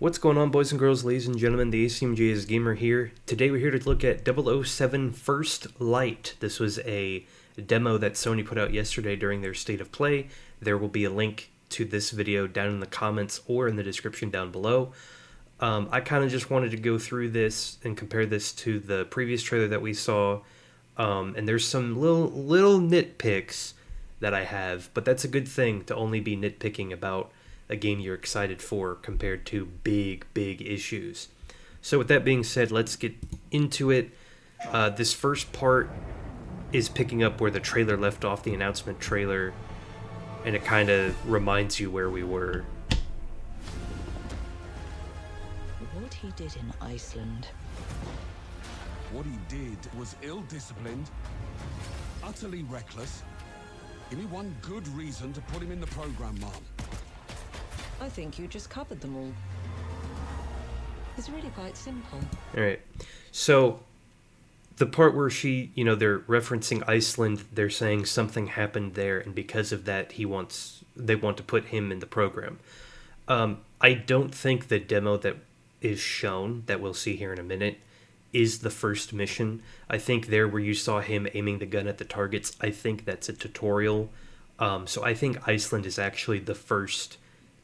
What's going on, boys and girls, ladies and gentlemen? The ACMJ's Gamer here. Today we're here to look at 007 First Light. This was a demo that Sony put out yesterday during their State of Play. There will be a link to this video down in the comments or in the description down below. I kind of just wanted to go through this and compare this to the previous trailer that we saw. And there's some little nitpicks that I have, but that's a good thing to only be nitpicking about a game you're excited for compared to big issues. So with that being said, let's get into it. This first part is picking up where the trailer left off, the announcement trailer, and it kind of reminds you where we were. What he did in Iceland. What he did was ill-disciplined, utterly reckless. Give me one good reason to put him in the program, Mom. I think you just covered them all. It's really quite simple. Alright, so the part where they're referencing Iceland, they're saying something happened there, and because of that, they want to put him in the program. I don't think the demo that is shown, that we'll see here in a minute, is the first mission. I think there where you saw him aiming the gun at the targets, I think that's a tutorial. So I think Iceland is actually the first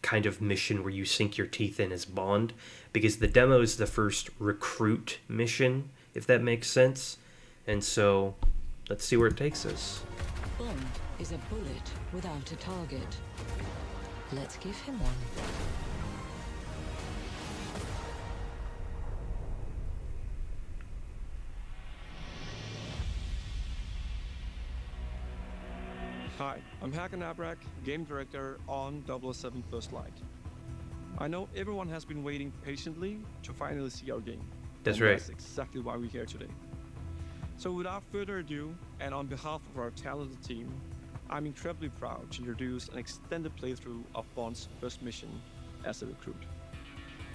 kind of mission where you sink your teeth in as Bond, because the demo is the first recruit mission, if that makes sense. And so let's see where it takes us. Bond is a bullet without a target. Let's give him one. Hi, I'm Hakan Abrak, Game Director on 007 First Light. I know everyone has been waiting patiently to finally see our game. That's right. That's exactly why we're here today. So without further ado, and on behalf of our talented team, I'm incredibly proud to introduce an extended playthrough of Bond's first mission as a recruit.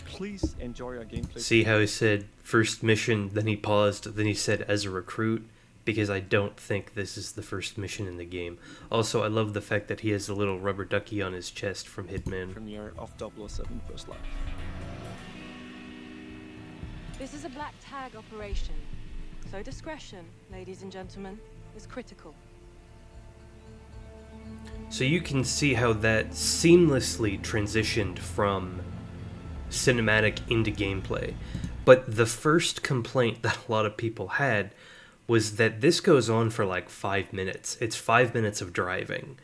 Please enjoy our gameplay. See how he said first mission, then he paused, then he said as a recruit? Because I don't think this is the first mission in the game. Also, I love the fact that he has a little rubber ducky on his chest from Hitman. Premiere of 007 First Light. This is a black tag operation, so discretion, ladies and gentlemen, is critical. So you can see how that seamlessly transitioned from cinematic into gameplay. But the first complaint that a lot of people had was that this goes on for like 5 minutes. It's 5 minutes of driving.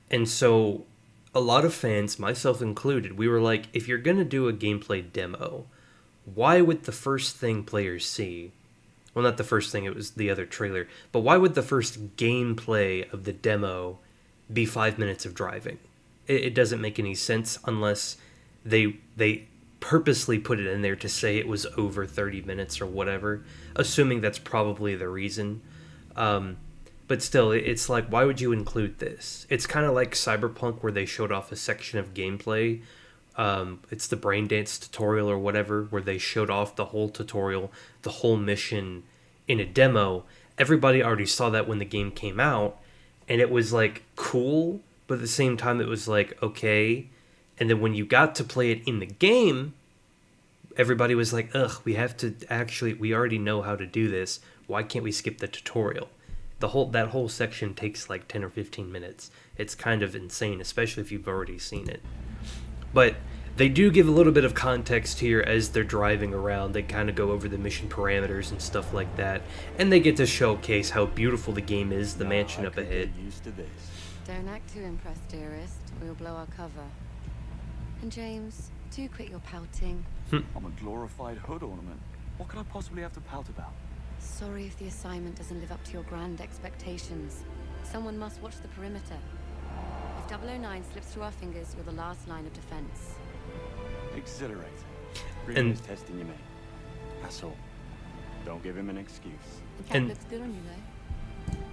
And so a lot of fans, myself included, we were like, if you're going to do a gameplay demo, why would the first thing players see, well, not the first thing, it was the other trailer, but why would the first gameplay of the demo be 5 minutes of driving? It doesn't make any sense unless they purposely put it in there to say it was over 30 minutes or whatever, assuming that's probably the reason. But still, it's like, why would you include this? It's kind of like Cyberpunk, where they showed off a section of gameplay. It's the brain dance tutorial or whatever, where they showed off the whole tutorial, the whole mission in a demo. Everybody already saw that when the game came out, and it was like cool, but at the same time it was like, okay. And then when you got to play it in the game, everybody was like, ugh, we already know how to do this. Why can't we skip the tutorial? That whole section takes like 10 or 15 minutes. It's kind of insane, especially if you've already seen it. But they do give a little bit of context here as they're driving around. They kind of go over the mission parameters and stuff like that. And they get to showcase how beautiful the game is, the mansion up ahead. Don't act too impressed, dearest. We'll blow our cover. And James, do quit your pouting. I'm a glorified hood ornament. What could I possibly have to pout about? Sorry if the assignment doesn't live up to your grand expectations. Someone must watch the perimeter. If 009 slips through our fingers, you're the last line of defense. Exhilarating. And- Reading is testing you, mate. That's all. Don't give him an excuse. The cap And- looks good on you, though.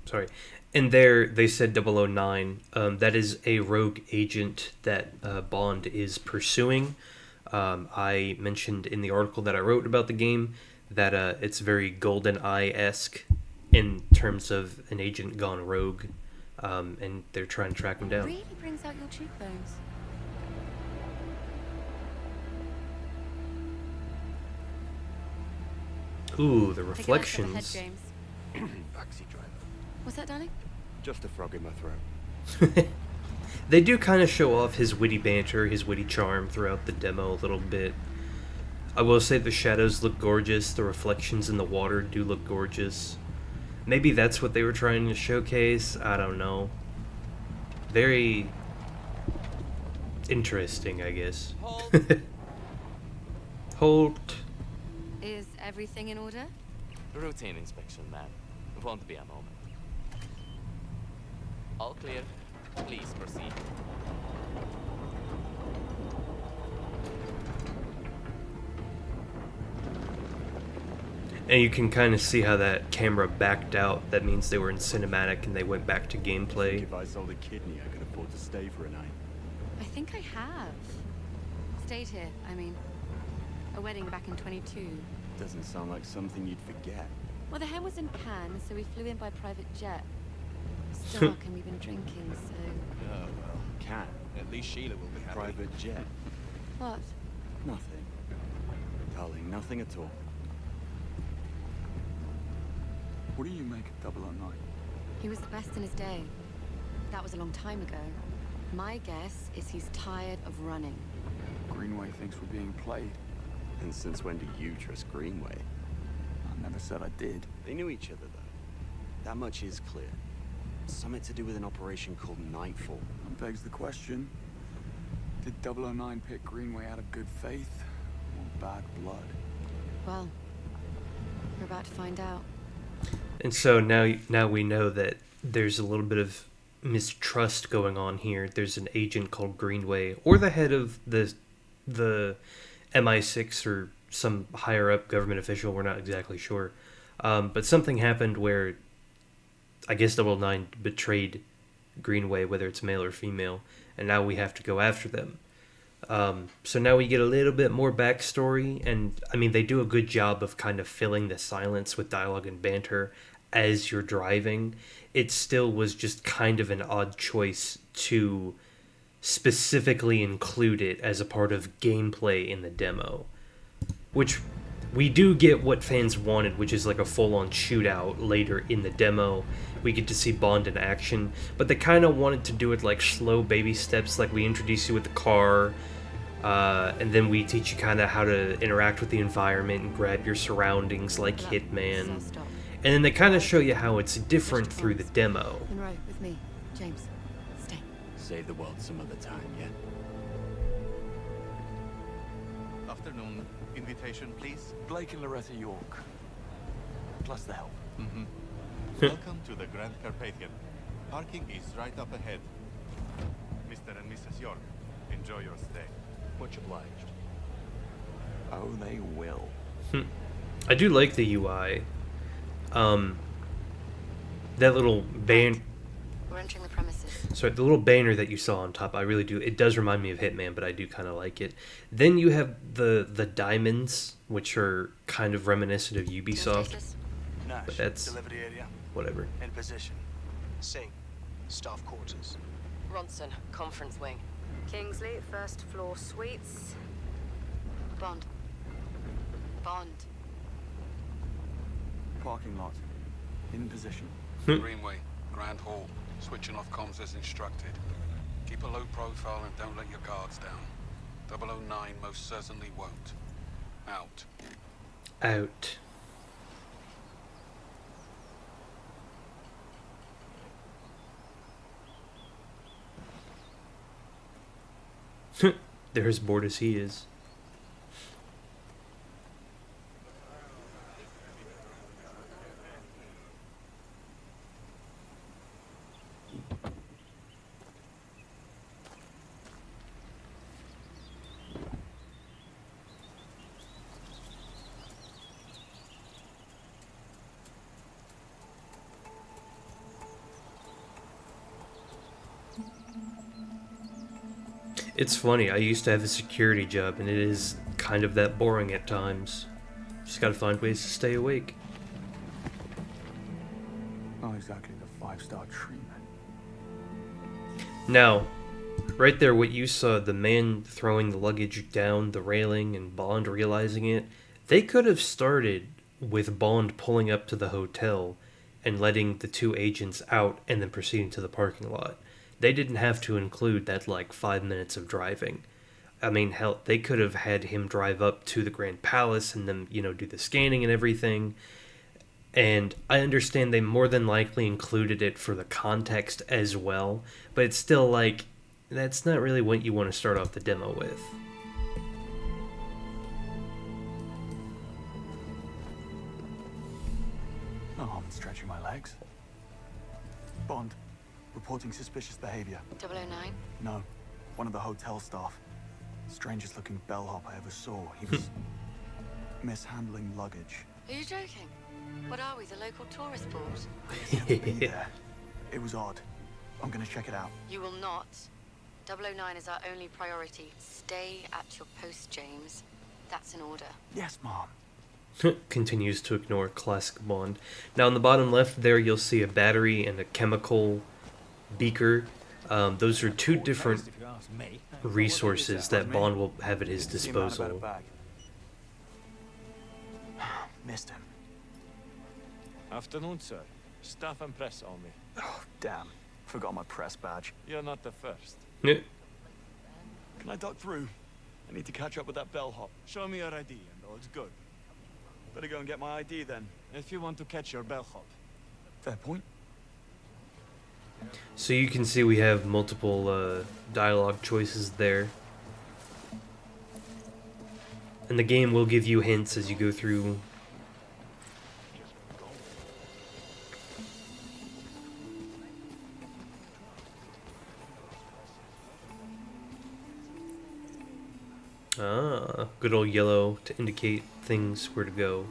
Sorry. And there, they said 009. That is a rogue agent that Bond is pursuing. I mentioned in the article that I wrote about the game that it's very GoldenEye-esque in terms of an agent gone rogue. and they're trying to track him down. Really brings out your cheekbones. Ooh, the Take a nice look ahead, reflections. James. Backseat driver. What's that, darling? Just a frog in my throat. They do kind of show off his witty banter, his witty charm throughout the demo a little bit. I will say the shadows look gorgeous, the reflections in the water do look gorgeous. Maybe that's what they were trying to showcase, I don't know. Very interesting, I guess. Halt. Is everything in order? Routine inspection, ma'am. Won't be a moment. All clear. Please proceed. And you can kind of see how that camera backed out. That means they were in cinematic and they went back to gameplay. If I sold a kidney, I could afford to stay for a night. I think I have. Stayed here, I mean. A wedding back in 22. Doesn't sound like something you'd forget. Well, the hen was in Cannes, so we flew in by private jet. It's dark and we've been drinking, so... Oh, well, can. At least Sheila will be happy. Private jet. What? Nothing. Darling, nothing at all. What do you make of 009? He was the best in his day. That was a long time ago. My guess is he's tired of running. Greenway thinks we're being played. And since when do you trust Greenway? I never said I did. They knew each other, though. That much is clear. Something to do with an operation called Nightfall. That begs the question. Did 009 pick Greenway out of good faith or bad blood? Well, we're about to find out. And so now we know that there's a little bit of mistrust going on here. There's an agent called Greenway, or the head of the MI6 or some higher up government official. We're not exactly sure. But something happened where I guess 009 betrayed Greenway, whether it's male or female, and now we have to go after them. So now we get a little bit more backstory, and I mean, they do a good job of kind of filling the silence with dialogue and banter as you're driving. It still was just kind of an odd choice to specifically include it as a part of gameplay in the demo, which we do get what fans wanted, which is like a full-on shootout later in the demo. We get to see Bond in action, but they kind of wanted to do it like slow baby steps, like we introduce you with the car, and then we teach you kind of how to interact with the environment and grab your surroundings like Hitman. And then they kind of show you how it's different through the demo. Monroe, with me. James, stay. Save the world some other time, yeah? Afternoon. Invitation, please. Blake and Loretta York. Plus the help. Welcome to the Grand Carpathian. Parking is right up ahead. Mr. and Mrs. York, enjoy your stay. Much obliged. Oh, they will. I do like the UI. That little We're entering the premises. sorry, the little banner that you saw on top, I really do. It does remind me of Hitman, but I do kind of like it. Then you have the diamonds, which are kind of reminiscent of Ubisoft. Nash, But that's- delivery area. Whatever. In position. Singh, staff quarters. Ronson, conference wing. Kingsley, first floor suites. Bond. Bond. Parking lot. In position. Greenway, Grand Hall. Switching off comms as instructed. Keep a low profile and don't let your guards down. 009 most certainly won't. Out. Out. They're as bored as he is. It's funny, I used to have a security job, and it is kind of that boring at times. Just gotta find ways to stay awake. Not exactly the 5-star treatment. Now, right there, what you saw, the man throwing the luggage down the railing and Bond realizing it, they could have started with Bond pulling up to the hotel and letting the two agents out and then proceeding to the parking lot. They didn't have to include that, like, 5 minutes of driving. I mean, hell, they could have had him drive up to the Grand Palace and then, do the scanning and everything. And I understand they more than likely included it for the context as well, but it's still like, that's not really what you want to start off the demo with. Oh, I'm stretching my legs. Bond, reporting suspicious behavior. 009? No, one of the hotel staff. Strangest looking bellhop I ever saw. He was mishandling luggage. Are you joking? What are we, the local tourist board? Never been there. It was odd. I'm gonna check it out. You will not. 009 is our only priority. Stay at your post, James. That's an order. Yes, Mom. Continues to ignore classic Bond. Now, on the bottom left there, you'll see a battery and a chemical beaker. Those are two different resources that Bond will have at his disposal. Missed him. Afternoon, sir. Staff and press on me. Oh, damn. Forgot my press badge. You're not the first. Yeah. Can I duck through? I need to catch up with that bellhop. Show me your ID and all's good. Better go and get my ID then. If you want to catch your bellhop. Fair point. So you can see we have multiple dialogue choices there. And the game will give you hints as you go through. Ah, good old yellow to indicate things where to go.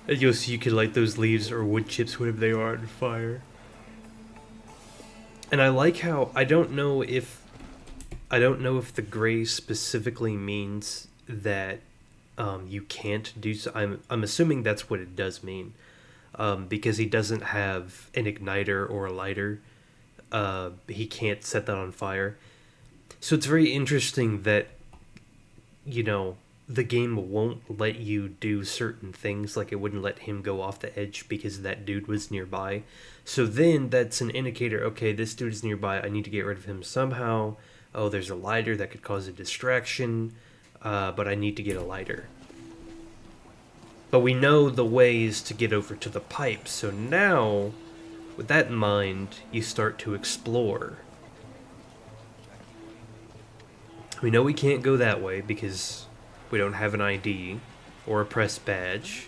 You'll see you could light those leaves or wood chips, whatever they are, on fire. And I like how I don't know if the gray specifically means that you can't do so. I'm assuming that's what it does mean, because he doesn't have an igniter or a lighter. He can't set that on fire. So it's very interesting that, the game won't let you do certain things, like it wouldn't let him go off the edge because that dude was nearby. So then that's an indicator, okay, this dude is nearby, I need to get rid of him somehow. Oh, there's a lighter that could cause a distraction, but I need to get a lighter. But we know the ways to get over to the pipe, so now, with that in mind, you start to explore. We know we can't go that way because we don't have an ID or a press badge.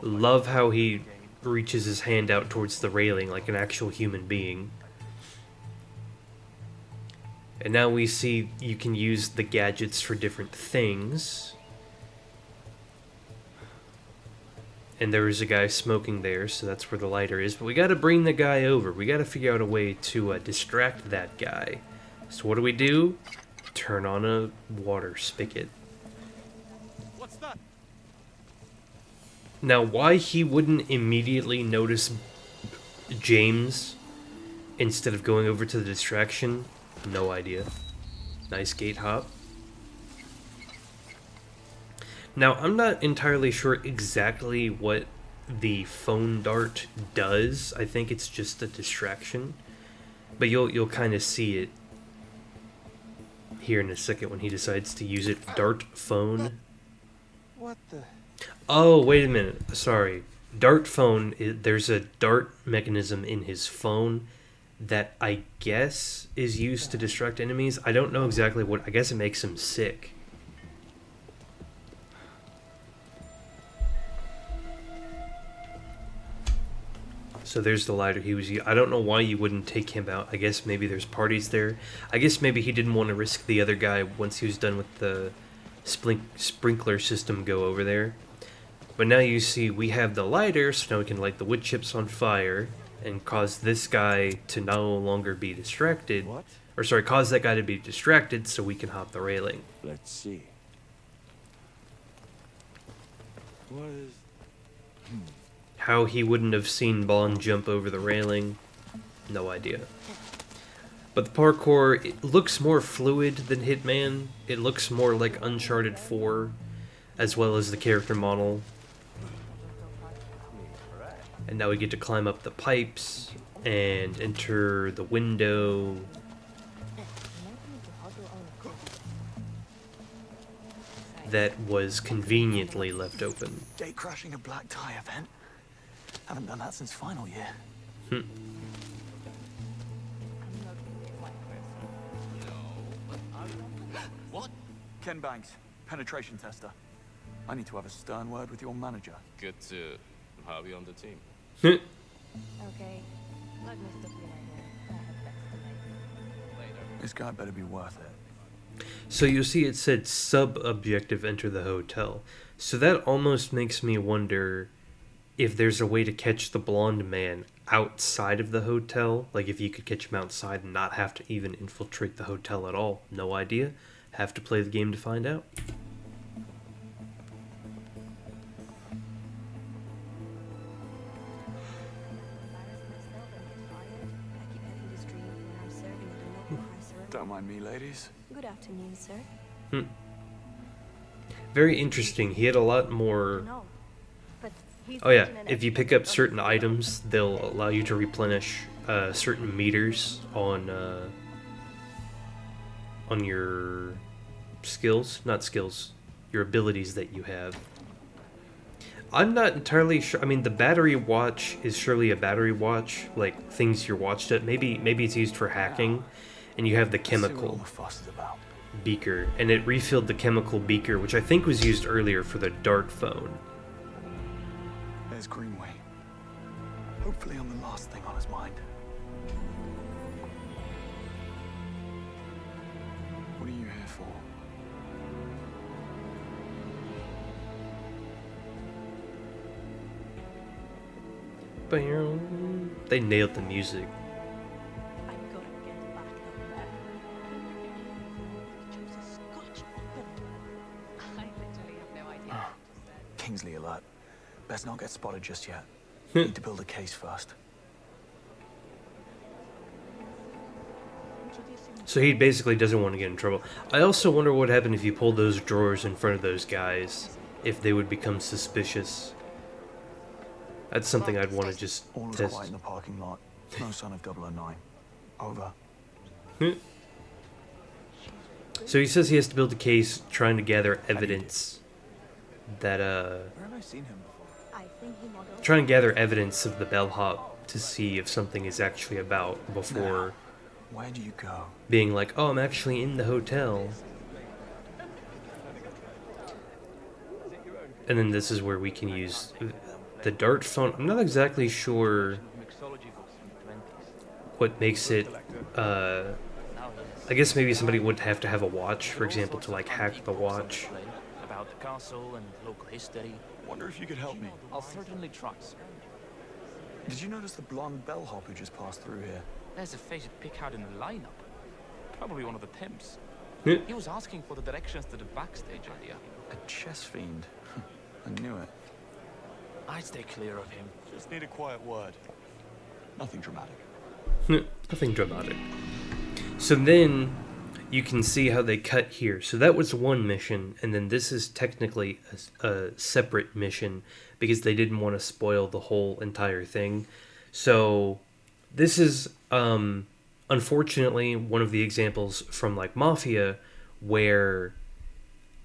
Love how he reaches his hand out towards the railing like an actual human being. And now we see you can use the gadgets for different things. And there is a guy smoking there, so that's where the lighter is. But we gotta bring the guy over. We gotta figure out a way to distract that guy. So what do? Turn on a water spigot. What's that? Now, why he wouldn't immediately notice James instead of going over to the distraction, no idea. Nice gate hop. Now, I'm not entirely sure exactly what the phone dart does. I think it's just a distraction. But you'll kind of see it here in a second when he decides to use it. Dart phone. What the? Oh, wait a minute. Sorry. Dart phone, there's a dart mechanism in his phone that I guess is used to distract enemies. I don't know exactly what. I guess it makes him sick. So there's the lighter he was. I don't know why you wouldn't take him out. I guess maybe there's parties there. I guess maybe he didn't want to risk the other guy once he was done with the sprinkler system go over there. But now you see we have the lighter, so now we can light the wood chips on fire and cause this guy to no longer be distracted. What? Or sorry, cause that guy to be distracted so we can hop the railing. Let's see. What is... How he wouldn't have seen Bond jump over the railing, no idea. But the parkour, it looks more fluid than Hitman. It looks more like Uncharted 4, as well as the character model. And now we get to climb up the pipes and enter the window. That was conveniently left open. Gate crashing a black tie event. Haven't done that since final year. What? Ken Banks, penetration tester. I need to have a stern word with your manager. Good to have you on the team. Okay. Let Mr. Flynn here. I have bets to make. Later. This guy better be worth it. So you see it said sub-objective enter the hotel. So that almost makes me wonder if there's a way to catch the blonde man outside of the hotel. Like if you could catch him outside and not have to even infiltrate the hotel at all. No idea. Have to play the game to find out. Don't mind me, ladies. Good afternoon, sir. Very interesting. He had a lot more... No. But he's Oh yeah, if you pick up certain items, they'll allow you to replenish certain meters on your skills, not skills, your abilities that you have. I'm not entirely sure. I mean, the battery watch is surely a battery watch, like things you're watched at. Maybe it's used for hacking, and you have the chemical beaker, and it refilled the chemical beaker, which I think was used earlier for the dart phone. There's Greenway. Hopefully I'm the last thing on his mind. What are you here for? They nailed the music. I've got to get back up there. Chose a Scotch open. I literally have no idea. Kingsley alert. Best not get spotted just yet. Need to build a case first. So he basically doesn't want to get in trouble. I also wonder what would happen if you pulled those drawers in front of those guys, if they would become suspicious. That's something I'd want to just All is test. quiet in the parking lot. No sign of 009. Over. So he says he has to build a case trying to gather evidence that, Where have I seen him before? I think he modeled. try and gather evidence of the bellhop to see if something is actually about before Where do you go? being like, oh, I'm actually in the hotel. And then this is where we can use the dart phone. I'm not exactly sure what makes it, I guess maybe somebody would have to have a watch, for example, to like hack the watch. About the castle and local history. Wonder if you could help me. I'll certainly try, sir. Did you notice the blonde bellhop who just passed through here? There's a fated pickard in the lineup. Probably one of the pimps. Yeah. He was asking for the directions to the backstage earlier. A chess fiend. I knew it. I'd stay clear of him. Just need a quiet word. Nothing dramatic. Nothing dramatic. So then you can see how they cut here. So that was one mission, and then this is technically a separate mission because they didn't want to spoil the whole entire thing. So this is unfortunately one of the examples from like Mafia where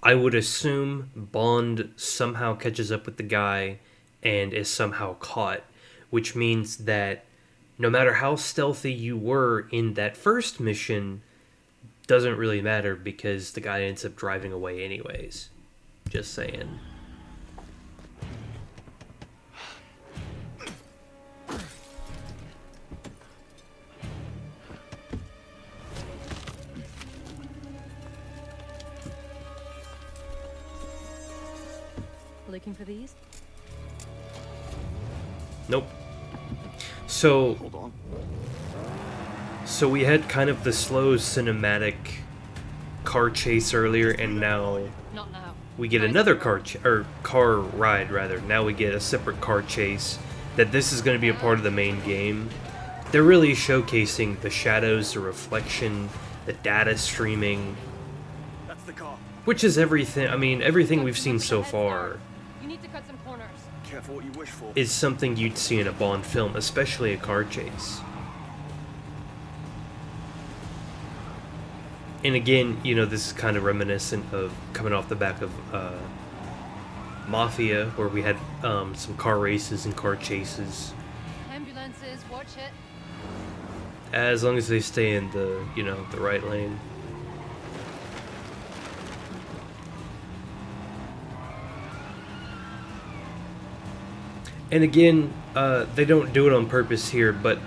I would assume Bond somehow catches up with the guy and is somehow caught, which means that no matter how stealthy you were in that first mission, doesn't really matter because the guy ends up driving away anyways. Just saying. Looking for these? Nope. So, Hold on. so we had kind of the slow cinematic car chase earlier, and now Not now. we get another car ride rather. Now we get a separate car chase. That this is going to be a part of the main game, they're really showcasing the shadows, the reflection, the data streaming, That's the car. which is everything. I mean, everything we've seen so far You need to cut some corners. Careful what you wish for. is something you'd see in a Bond film, especially a car chase. And again, you know, this is kind of reminiscent of coming off the back of Mafia, where we had some car races and car chases. Ambulances, watch it. As long as they stay in the, you know, the right lane. And again, they don't do it on purpose here, but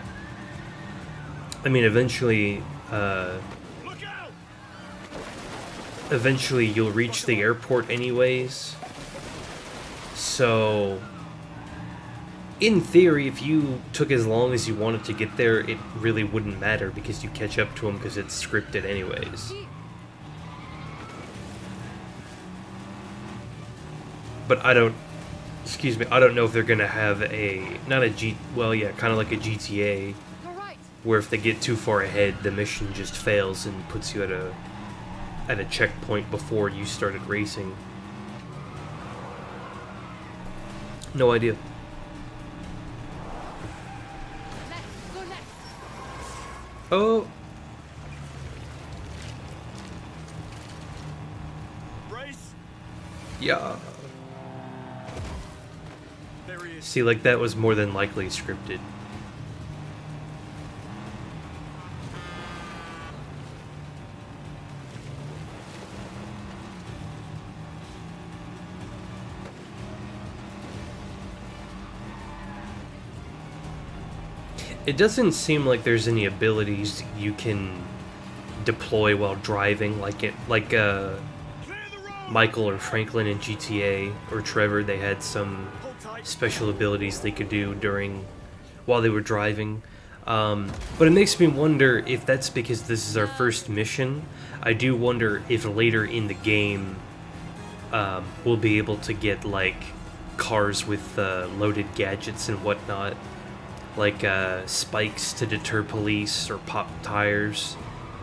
I mean, eventually you'll reach the airport anyways. So, in theory, if you took as long as you wanted to get there, it really wouldn't matter because you catch up to them because it's scripted anyways. But I don't know if they're gonna have kind of like a GTA, where if they get too far ahead, the mission just fails and puts you at a checkpoint before you started racing. No idea. Oh. Brace. Yeah. There he is. See, like, that was more than likely scripted. It doesn't seem like there's any abilities you can deploy while driving, like Michael or Franklin in GTA, or Trevor. They had some special abilities they could do while they were driving. But it makes me wonder if that's because this is our first mission. I do wonder if later in the game we'll be able to get like cars with loaded gadgets and whatnot, like spikes to deter police or pop tires,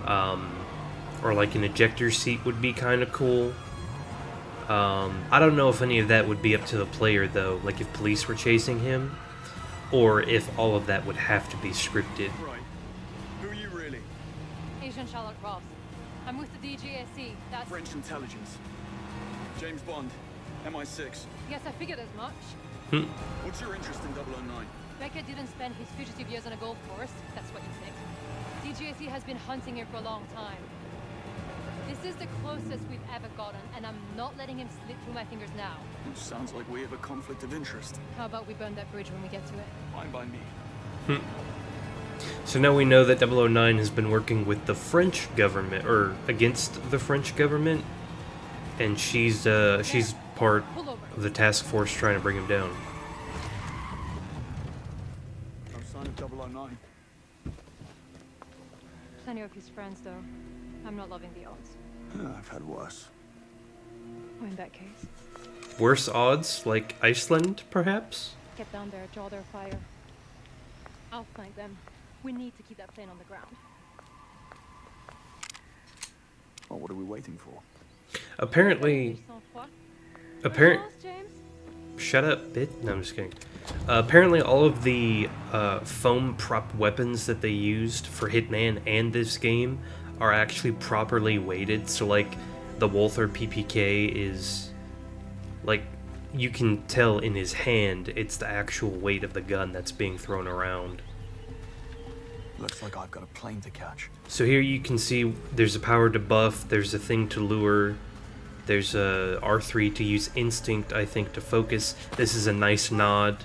or like an ejector seat would be kind of cool. I don't know if any of that would be up to the player though, like if police were chasing him, or if all of that would have to be scripted. Right. Who are you really? Agent Charlotte Ross. I'm with the DGSE. That's... French intelligence. James Bond, MI6. Yes, I figured as much. What's your interest in 009? Beckett didn't spend his fugitive years on a golf course. That's what you think. DGSE has been hunting him for a long time. This is the closest we've ever gotten, and I'm not letting him slip through my fingers now. Sounds like we have a conflict of interest. How about we burn that bridge when we get to it? Fine by me. So now we know that 009 has been working with the French government, or against the French government, and she's part of the task force trying to bring him down. No sign of 009. Plenty of his friends, though. I'm not loving the odds. I've had worse. Oh, in that case, Worse odds, like Iceland, perhaps? get down there, draw their fire. I'll flank them. We need to keep that plane on the ground. Well, what are we waiting for? Apparently... Shut up, bitch. No, I'm just kidding. Apparently all of the foam prop weapons that they used for Hitman and this game are actually properly weighted. So, like, the Walther PPK is... like, you can tell in his hand it's the actual weight of the gun that's being thrown around. Looks like I've got a plane to catch. So here you can see there's a power to buff, there's a thing to lure, there's a R3 to use instinct, I think, to focus. This is a nice nod.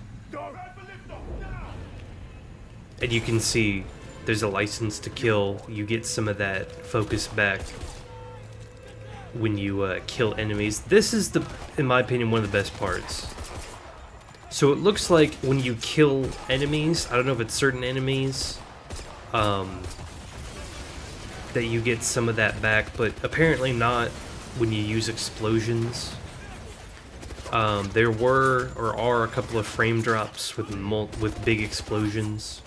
And you can see there's a license to kill. You get some of that focus back when you kill enemies. This is, in my opinion, one of the best parts. So it looks like when you kill enemies, I don't know if it's certain enemies, that you get some of that back, but apparently not when you use explosions. There were, or are, a couple of frame drops with big explosions.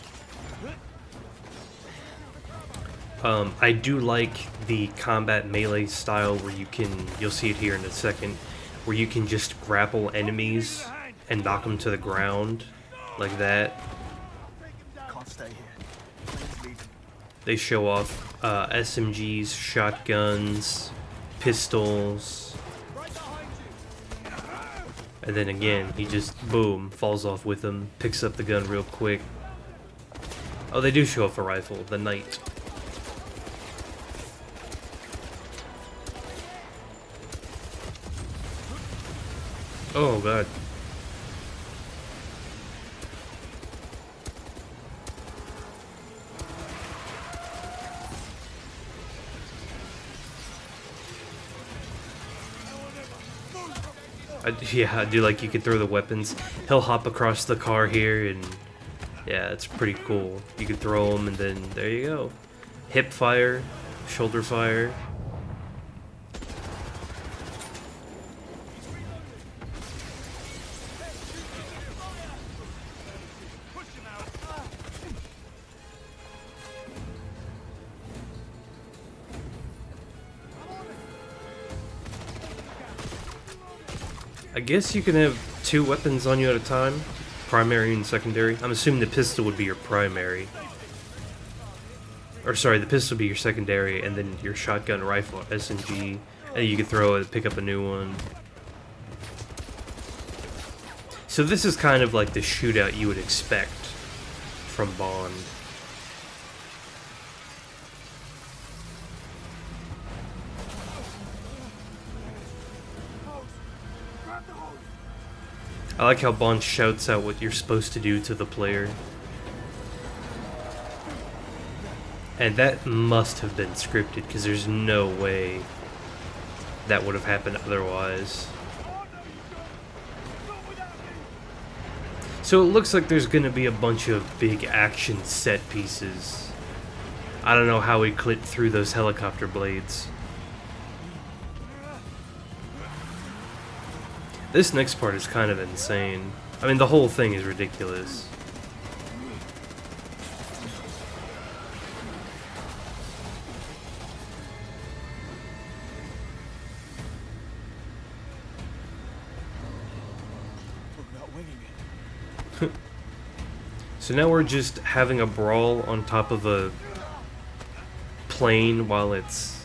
I do like the combat melee style where you'll see it here in a second, where you can just grapple enemies and knock them to the ground like that. Can't stay here. Please leave. They show off SMGs, shotguns, pistols, and then again, he just, boom, falls off with them, picks up the gun real quick. Oh, they do show off a rifle, the Knight. Oh, God. Yeah, I do like you can throw the weapons. He'll hop across the car here, and yeah, it's pretty cool. You can throw them, and then there you go. Hip fire, shoulder fire. I guess you can have 2 weapons on you at a time, primary and secondary. I'm assuming the pistol would be your primary. Or sorry, the pistol would be your secondary, and then your shotgun, rifle, SMG, and you can throw it, pick up a new one. So this is kind of like the shootout you would expect from Bond. I like how Bond shouts out what you're supposed to do to the player. And that must have been scripted, because there's no way that would have happened otherwise. So it looks like there's going to be a bunch of big action set pieces. I don't know how he clipped through those helicopter blades. This next part is kind of insane. I mean, the whole thing is ridiculous. So now we're just having a brawl on top of a plane while it's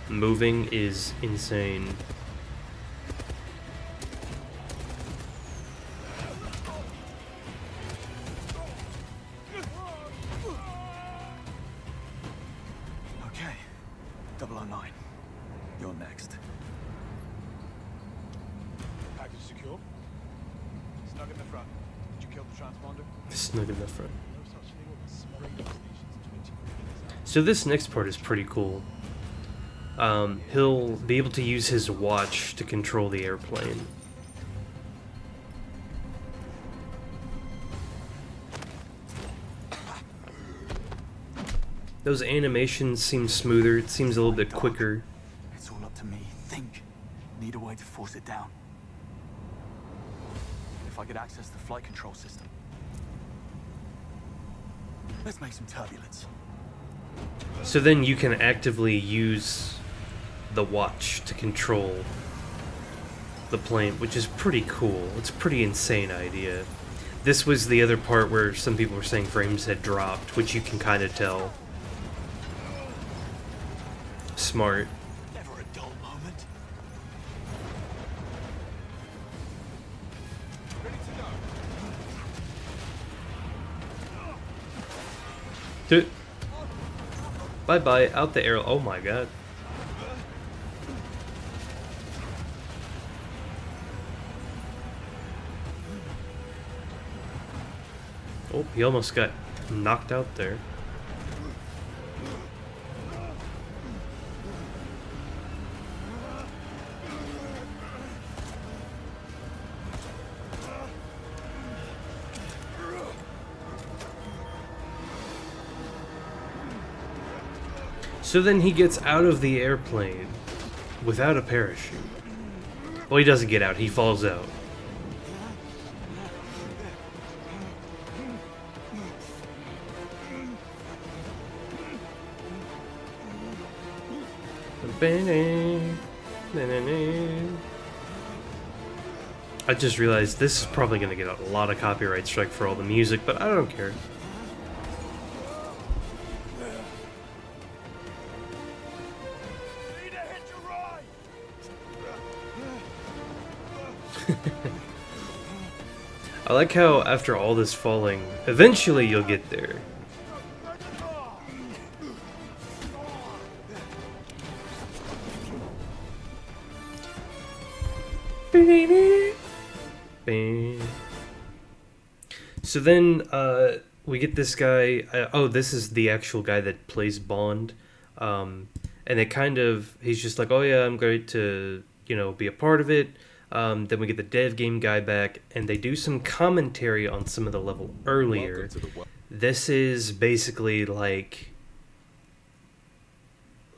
moving is insane. Okay, 009. You're next. Package secure. Snug in the front. Did you kill the transponder? Snug in the front. So this next part is pretty cool. He'll be able to use his watch to control the airplane. Those animations seem smoother, it seems a little bit quicker. It's all up to me. Think. Need a way to force it down. If I could access the flight control system. Let's make some turbulence. So then you can actively use the watch to control the plane, which is pretty cool. It's a pretty insane idea. This was the other part where some people were saying frames had dropped, which you can kind of tell. Smart. Never a dull moment. Ready to go. Dude. Bye-bye, out the air. Oh my god. Oh, he almost got knocked out there. So then he gets out of the airplane without a parachute. Well, he doesn't get out, he falls out. I just realized this is probably going to get a lot of copyright strike for all the music, but I don't care. I like how after all this falling, eventually you'll get there. So then we get this guy. Oh, this is the actual guy that plays Bond. And it kind of, he's just like, oh yeah, I'm great to, be a part of it. Then we get the dev game guy back, and they do some commentary on some of the level earlier. This is basically like,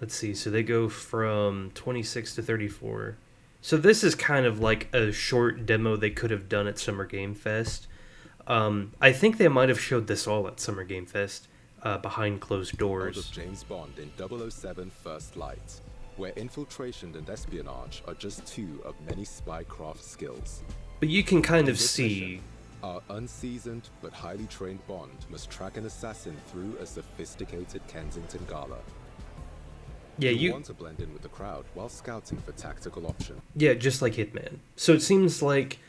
let's see, so they go from 26 to 34. So this is kind of like a short demo they could have done at Summer Game Fest. I think they might have showed this all at Summer Game Fest, behind closed doors. Of James Bond in 007 First Light, where infiltration and espionage are just two of many spycraft skills. But you can kind of see... Mission, our unseasoned but highly trained Bond must track an assassin through a sophisticated Kensington gala. Yeah, you want to blend in with the crowd while scouting for tactical options. Yeah, just like Hitman. So it seems like,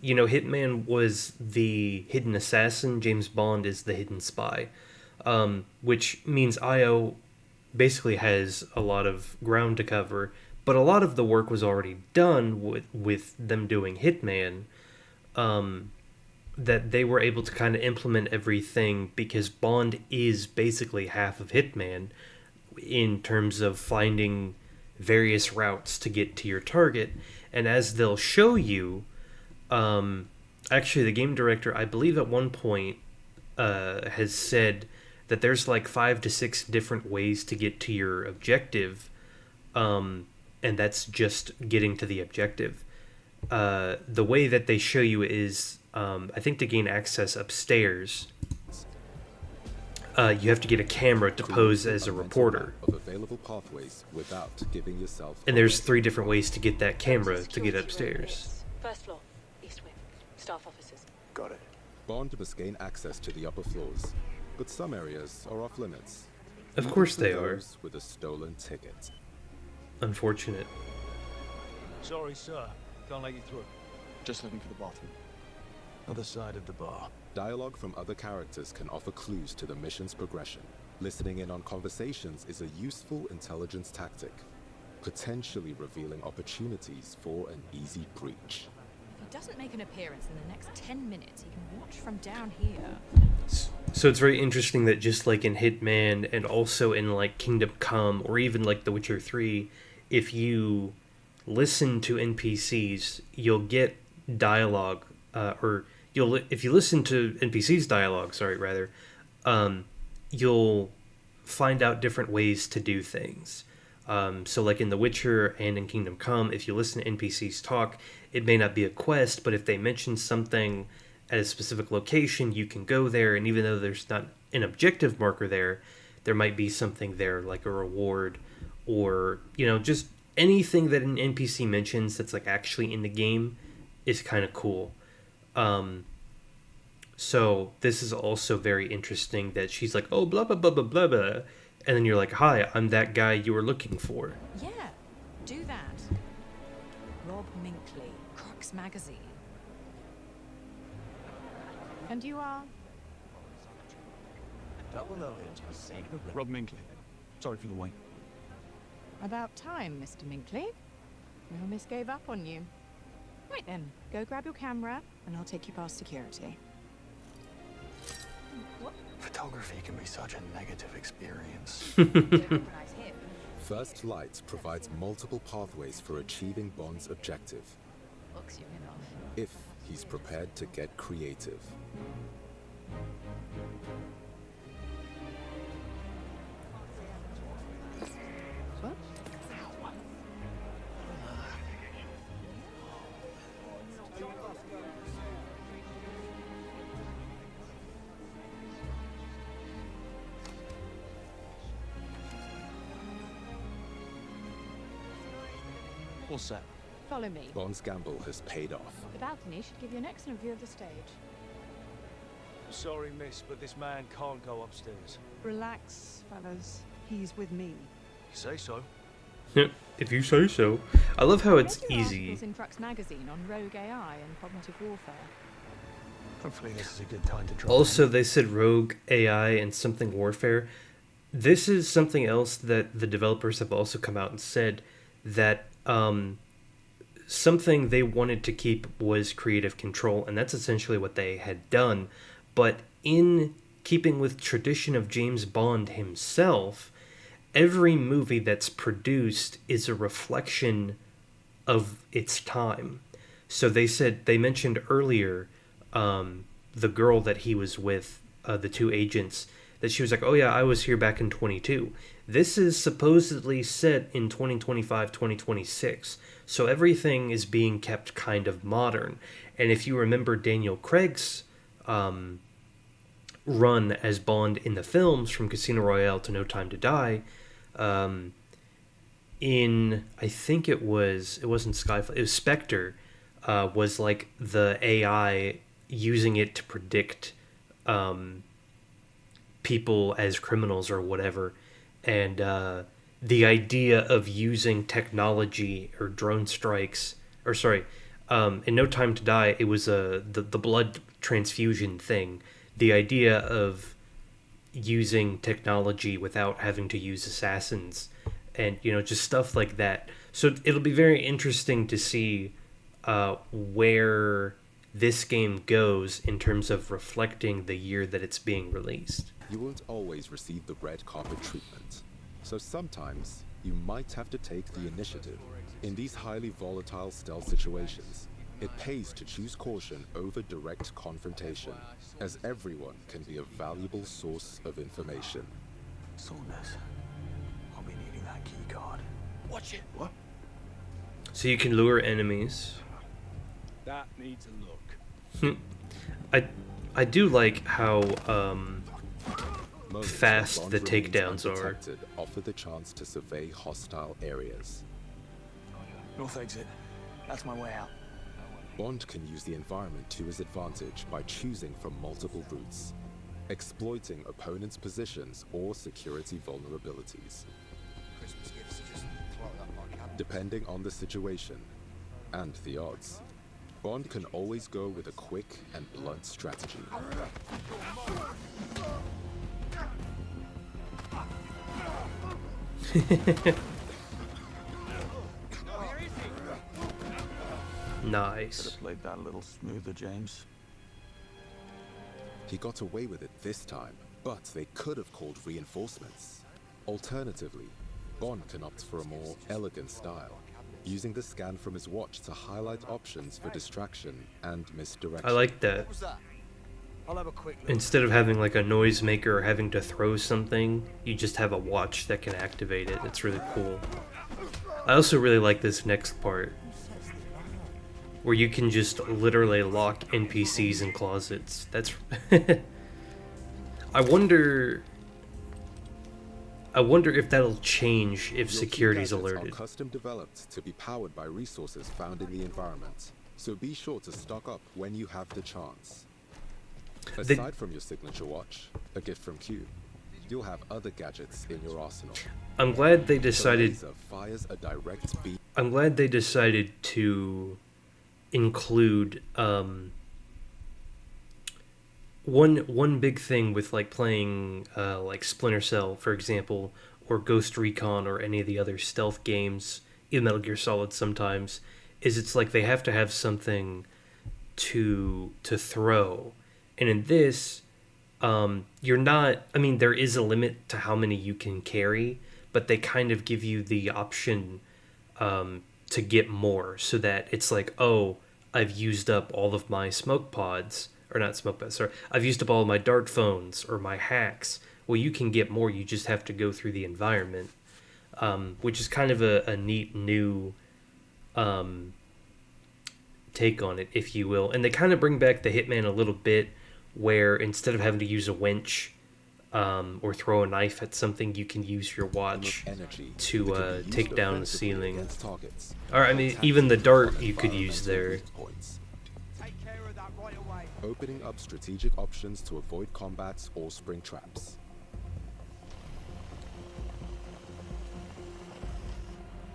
Hitman was the hidden assassin, James Bond is the hidden spy. Which means IO basically has a lot of ground to cover, but a lot of the work was already done with them doing Hitman, that they were able to kind of implement everything because Bond is basically half of Hitman in terms of finding various routes to get to your target. And as they'll show you, actually the game director, I believe at one point, has said that there's like 5 to 6 different ways to get to your objective, and that's just getting to the objective. The way that they show you is, I think to gain access upstairs, you have to get a camera to pose as a reporter. Of available pathways without giving yourself. And there's 3 different ways to get that camera to get upstairs. First floor, east wing, staff offices. Got it. Bond must gain access to the upper floors, but some areas are off limits. Of course they are. With a stolen ticket. Unfortunate. Sorry, sir. Can't let you through. Just looking for the bathroom. Other side of the bar. Dialogue from other characters can offer clues to the mission's progression. Listening in on conversations is a useful intelligence tactic, potentially revealing opportunities for an easy breach. If he doesn't make an appearance in the next 10 minutes, he can watch from down here. So it's very interesting that just like in Hitman and also in like Kingdom Come or even like The Witcher 3, if you listen to NPCs, you'll get dialogue, if you listen to NPCs dialogue, you'll find out different ways to do things. So like in The Witcher and in Kingdom Come, if you listen to NPCs talk, it may not be a quest, but if they mention something at a specific location, you can go there, and even though there's not an objective marker there, there might be something there like a reward or, just anything that an NPC mentions that's like actually in the game is kind of cool. So this is also very interesting that she's like, oh, blah, blah, blah, blah, blah, blah. And then you're like, hi, I'm that guy you were looking for. Yeah, do that. Rob Minkley, Crux Magazine. And you are? Rob Minkley. Sorry for the wait. About time, Mr. Minkley. Your miss gave up on you. Right then, go grab your camera, and I'll take you past security. What? Photography can be such a negative experience. First Light provides multiple pathways for achieving Bond's objective, Books you in off. if he's prepared to get creative. What? All set. Follow me. Bond's gamble has paid off. The balcony should give you an excellent view of the stage. Sorry, miss, but this man can't go upstairs. Relax, fellas. He's with me. You say so. If you say so. I love how it's Read your easy. articles in Crux magazine on rogue AI and cognitive warfare. Hopefully this is a good time to drop Also, they said rogue AI and something warfare. This is something else that the developers have also come out and said that something they wanted to keep was creative control, and that's essentially what they had done. But in keeping with tradition of James Bond himself, every movie that's produced is a reflection of its time. So they mentioned earlier the girl that he was with, the two agents, that she was like, oh yeah, I was here back in 22. This is supposedly set in 2025, 2026. So everything is being kept kind of modern. And if you remember Daniel Craig's run as Bond in the films, from Casino Royale to No Time to Die, I think it wasn't Skyfall, it was Spectre, was like the AI using it to predict people as criminals or whatever. And the idea of using technology or drone strikes, or sorry, in No Time to Die, it was the blood transfusion thing. The idea of using technology without having to use assassins, and just stuff like that. So it'll be very interesting to see where this game goes in terms of reflecting the year that it's being released. You won't always receive the red carpet treatment, so sometimes you might have to take the initiative. In these highly volatile stealth situations, it pays to choose caution over direct confrontation, as everyone can be a valuable source of information. Saunders, I'll be needing that key card. Watch it. What? So you can lure enemies. That needs a look. I do like how Moments fast when the Bond remains takedowns are. undetected offer the chance to survey hostile areas. North exit. That's my way out. Bond can use the environment to his advantage by choosing from multiple routes, exploiting opponents' positions or security vulnerabilities. Depending on the situation and the odds, Bond can always go with a quick and blunt strategy. Nice. Could have played that a little smoother, James. He got away with it this time, but they could have called reinforcements. Alternatively, Bond can opt for a more elegant style, using the scan from his watch to highlight options for distraction and misdirection. I like that. I'll have a quick look. Instead of having like a noisemaker or having to throw something, you just have a watch that can activate it. It's really cool. I also really like this next part, where you can just literally lock NPCs in closets. That's I wonder if that'll change if Your key security's gadgets alerted. are custom developed to be powered by resources found in the environment, so be sure to stock up when you have the chance. Aside from your signature watch, a gift from Q, you'll have other gadgets in your arsenal. I'm glad they decided. The laser fires a direct beam. I'm glad they decided to include one big thing with like playing like Splinter Cell, for example, or Ghost Recon, or any of the other stealth games, even Metal Gear Solid sometimes, is it's like they have to have something to throw. And in this, you're not, I mean, there is a limit to how many you can carry, but they kind of give you the option to get more, so that it's like, oh, I've used up all of my smoke pods, or not smoke pods, sorry, I've used up all of my dart phones or my hacks. Well, you can get more, you just have to go through the environment, which is kind of a neat new take on it, if you will. And they kind of bring back the Hitman a little bit, where instead of having to use a winch or throw a knife at something, you can use your watch to take down the ceiling. Or, I mean, even the dart you could use there. Opening up strategic options to avoid combats or spring traps.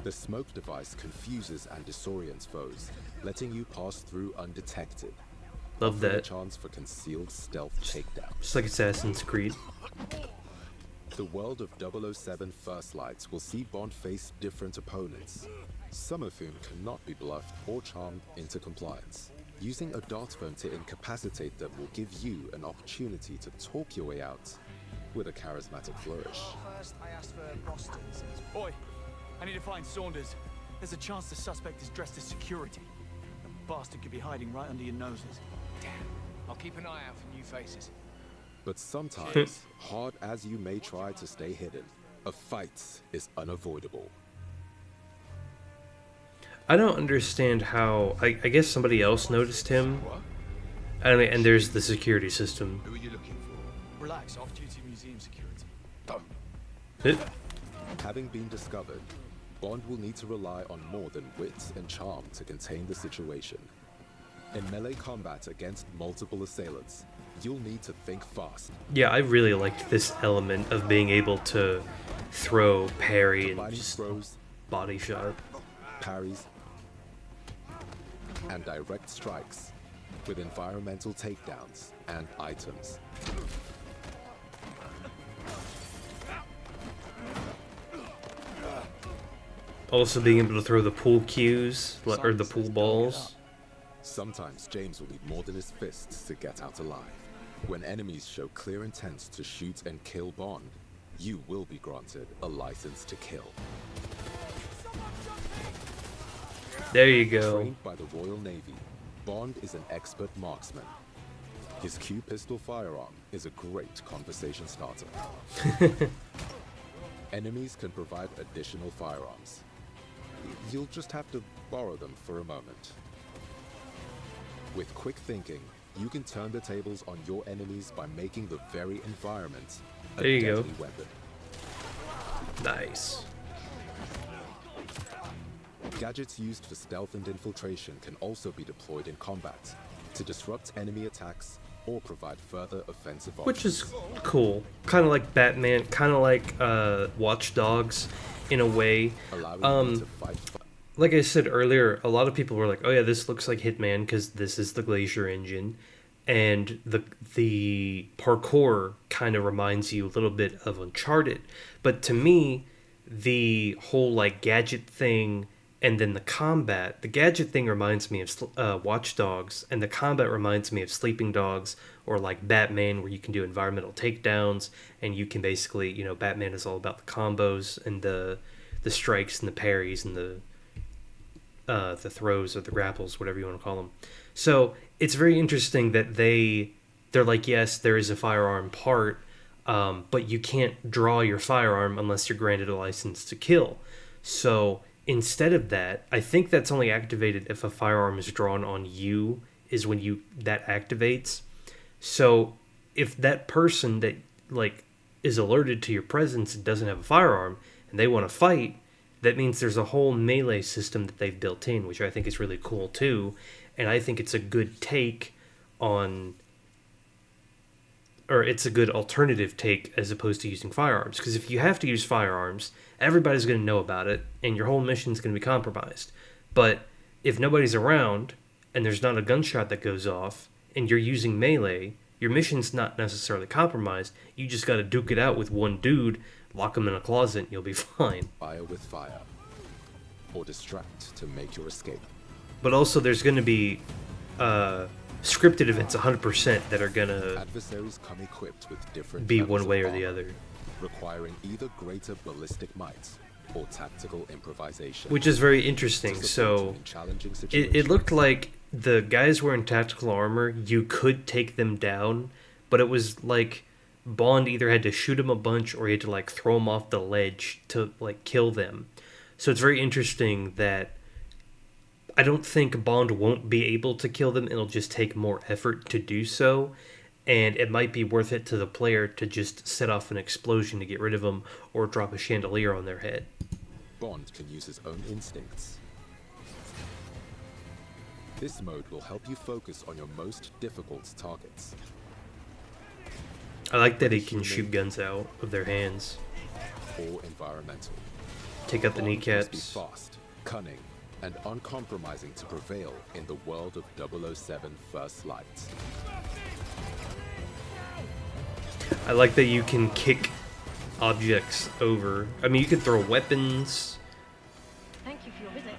The smoke device confuses and disorients foes, letting you pass through undetected. Love that. A chance for concealed stealth takedown. Just like Assassin's Creed. The world of 007 First Lights will see Bond face different opponents, some of whom cannot be bluffed or charmed into compliance. Using a dart phone to incapacitate them will give you an opportunity to talk your way out with a charismatic flourish. First, I asked for Boston's. Oi, I need to find Saunders. There's a chance the suspect is dressed as security. The bastard could be hiding right under your noses. Damn. I'll keep an eye out for new faces. But sometimes, hard as you may try to stay hidden, a fight is unavoidable. I don't understand how... I guess somebody else noticed him. I mean, and there's the security system. Who are you looking for? Relax, off-duty museum security. Having been discovered, Bond will need to rely on more than wit and charm to contain the situation. In melee combat against multiple assailants, you'll need to think fast. Yeah, I really liked this element of being able to throw, parry, and just throws, body shot. Parries, and direct strikes with environmental takedowns and items. Also being able to throw the pool cues, or the pool balls. Sometimes James will need more than his fists to get out alive. When enemies show clear intent to shoot and kill Bond, you will be granted a license to kill. There you go. Trained by the Royal Navy, Bond is an expert marksman. His Q pistol firearm is a great conversation starter. Enemies can provide additional firearms. You'll just have to borrow them for a moment. With quick thinking, you can turn the tables on your enemies by making the very environment a there you deadly go. weapon. Nice. Gadgets used for stealth and infiltration can also be deployed in combat to disrupt enemy attacks or provide further offensive options. Which is cool. Kind of like Batman, kind of like Watch Dogs in a way. Allowing you to fight. Like I said earlier, a lot of people were like, oh yeah, this looks like Hitman because this is the Glacier engine. And the parkour kind of reminds you a little bit of Uncharted. But to me, the whole like gadget thing and then the combat, the gadget thing reminds me of Watch Dogs, and the combat reminds me of Sleeping Dogs or like Batman, where you can do environmental takedowns and you can basically, you know, Batman is all about the combos and the strikes and the parries and the throws or the grapples, whatever you want to call them. So it's very interesting that they're like, yes, there is a firearm part, but you can't draw your firearm unless you're granted a license to kill. So instead of that, I think that's only activated if a firearm is drawn on you, is when that activates. So if that person that like is alerted to your presence and doesn't have a firearm and they want to fight, that means there's a whole melee system that they've built in, which I think is really cool too. And I think it's a good take on, or it's a good alternative take as opposed to using firearms. Because if you have to use firearms, everybody's going to know about it and your whole mission's going to be compromised. But if nobody's around and there's not a gunshot that goes off and you're using melee, your mission's not necessarily compromised. You just got to duke it out with one dude, lock him in a closet, and you'll be fine. Fire with fire, or distract to make your escape. But also there's going to be scripted events 100% that are going to adversaries come equipped with different be one way or the other, requiring either greater ballistic might or tactical improvisation, which is very interesting. So it looked like the guys wearing tactical armor, you could take them down, but it was like Bond either had to shoot them a bunch or he had to like throw them off the ledge to like kill them. So it's very interesting that I don't think Bond won't be able to kill them. It'll just take more effort to do so. and it might be worth it to the player to just set off an explosion to get rid of them or drop a chandelier on their head. Bond can use his own instincts. This mode will help you focus on your most difficult targets. I like that he can shoot guns out of their hands. Or environmental. Take out the Bond must kneecaps. be fast, cunning, and uncompromising to prevail in the world of 007 First Light. I like that you can kick objects over. I mean, you can throw weapons. Thank you for your visit.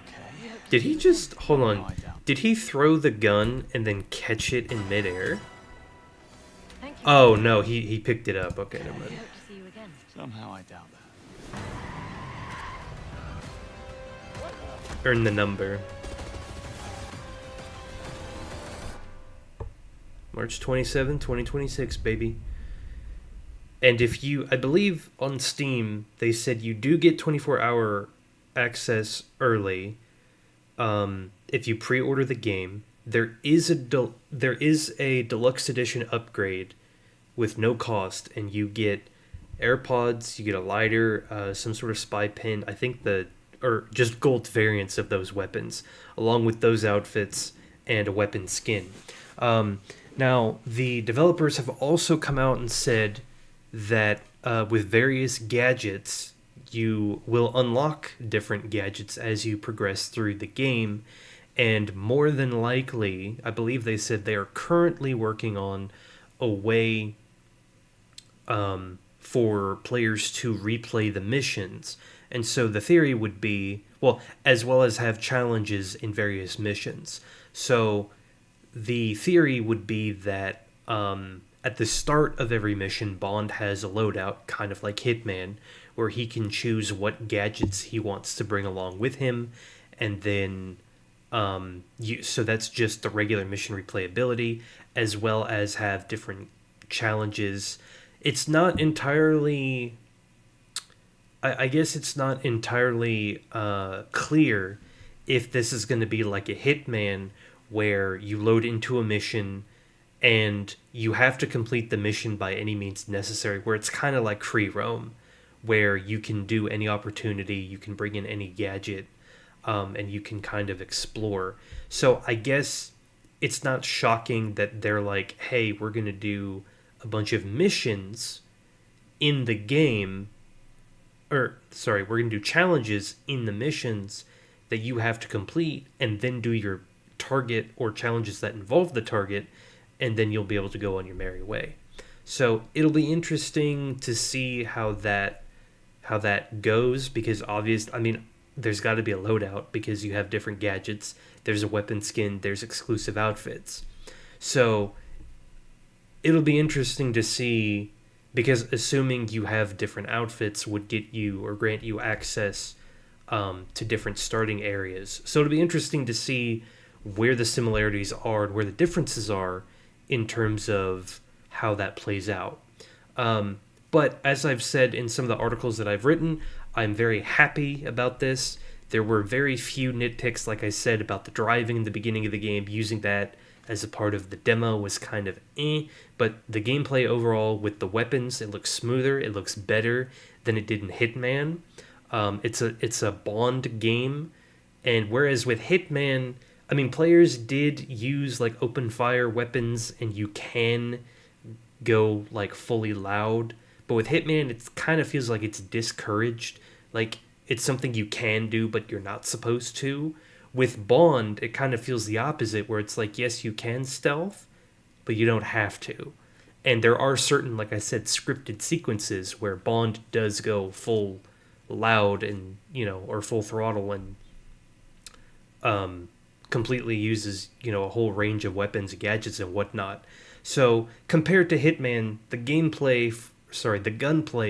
Did he just... Hold on. Did he throw the gun and then catch it in midair? Oh, no, he picked it up. Okay, never mind. Somehow I doubt that. Earn the number. March 27, 2026, baby. And if you, I believe on Steam, they said you do get 24-hour access early. If you pre-order the game, there is a deluxe edition upgrade with no cost, and you get AirPods, you get a lighter, some sort of spy pin. I think or just gold variants of those weapons, along with those outfits and a weapon skin. Now, the developers have also come out and said that with various gadgets, you will unlock different gadgets as you progress through the game, and more than likely, I believe they said they are currently working on a way for players to replay the missions. And so the theory would be, well, as well as have challenges in various missions. So the theory would be that at the start of every mission, Bond has a loadout, kind of like Hitman, where he can choose what gadgets he wants to bring along with him, and then so that's just the regular mission replayability, as well as have different challenges. It's not entirely... I guess it's not entirely clear if this is going to be like a Hitman, where you load into a mission and you have to complete the mission by any means necessary, where it's kind of like free roam, where you can do any opportunity, you can bring in any gadget, and you can kind of explore. So I guess it's not shocking that they're like, hey, we're going to do a bunch of missions in the game, we're going to do challenges in the missions that you have to complete, and then do your target or challenges that involve the target, and then you'll be able to go on your merry way. So it'll be interesting to see how that goes, because there's got to be a loadout, because you have different gadgets, there's a weapon skin, there's exclusive outfits. So it'll be interesting to see, because assuming you have different outfits would get you or grant you access to different starting areas. So it'll be interesting to see where the similarities are and where the differences are in terms of how that plays out. But as I've said in some of the articles that I've written, I'm very happy about this. There were very few nitpicks, like I said, about the driving in the beginning of the game. Using that as a part of the demo was kind of but the gameplay overall with the weapons, it looks smoother, it looks better than it did in Hitman. It's a Bond game, and whereas with Hitman, players did use like open fire weapons, and you can go like fully loud, but with Hitman, it kind of feels like it's discouraged. Like it's something you can do, but you're not supposed to. With Bond, it kind of feels the opposite, where it's like, yes, you can stealth, but you don't have to. And there are certain, like I said, scripted sequences where Bond does go full loud and, or full throttle, and completely uses, a whole range of weapons, gadgets, and whatnot. So compared to Hitman, the gunplay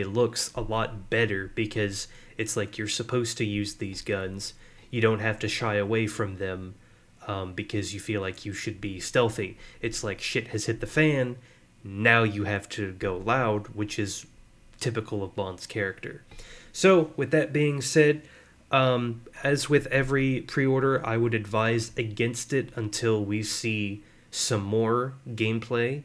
looks a lot better, because it's like you're supposed to use these guns. You don't have to shy away from them because you feel like you should be stealthy. It's like shit has hit the fan, now you have to go loud, which is typical of Bond's character. So with that being said, as with every pre-order, I would advise against it until we see some more gameplay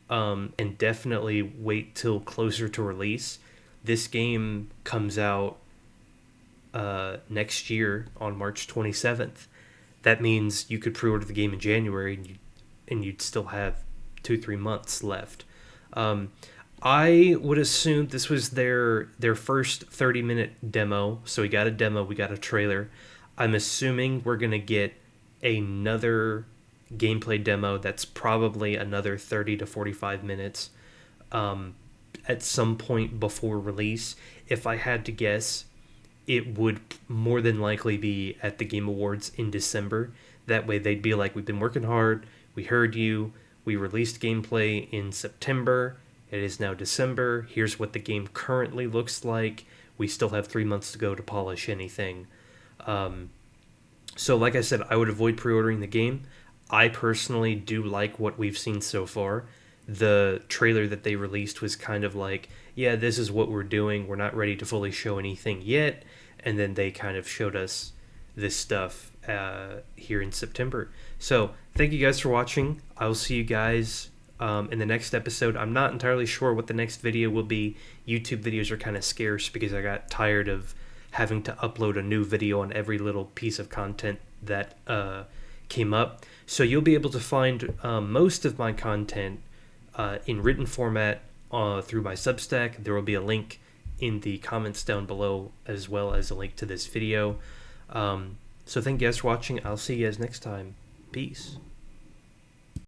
and definitely wait till closer to release. This game comes out next year on March 27th. That means you could pre-order the game in January, and you'd still have 2-3 months left. I would assume this was their first 30-minute demo. So we got a demo, we got a trailer. I'm assuming we're going to get another gameplay demo that's probably another 30 to 45 minutes at some point before release. If I had to guess, it would more than likely be at the Game Awards in December. That way they'd be like, we've been working hard, we heard you, we released gameplay in September, it is now December, here's what the game currently looks like, we still have 3 months to go to polish anything. So like I said, I would avoid pre-ordering the game. I personally do like what we've seen so far. The trailer that they released was kind of like, yeah, this is what we're doing, we're not ready to fully show anything yet, and then they kind of showed us this stuff here in September. So thank you guys for watching. I will see you guys in the next episode. I'm not entirely sure what the next video will be. YouTube videos are kind of scarce because I got tired of having to upload a new video on every little piece of content that came up. So you'll be able to find most of my content in written format through my Substack. There will be a link in the comments down below, as well as a link to this video. So thank you guys for watching. I'll see you guys next time. Peace.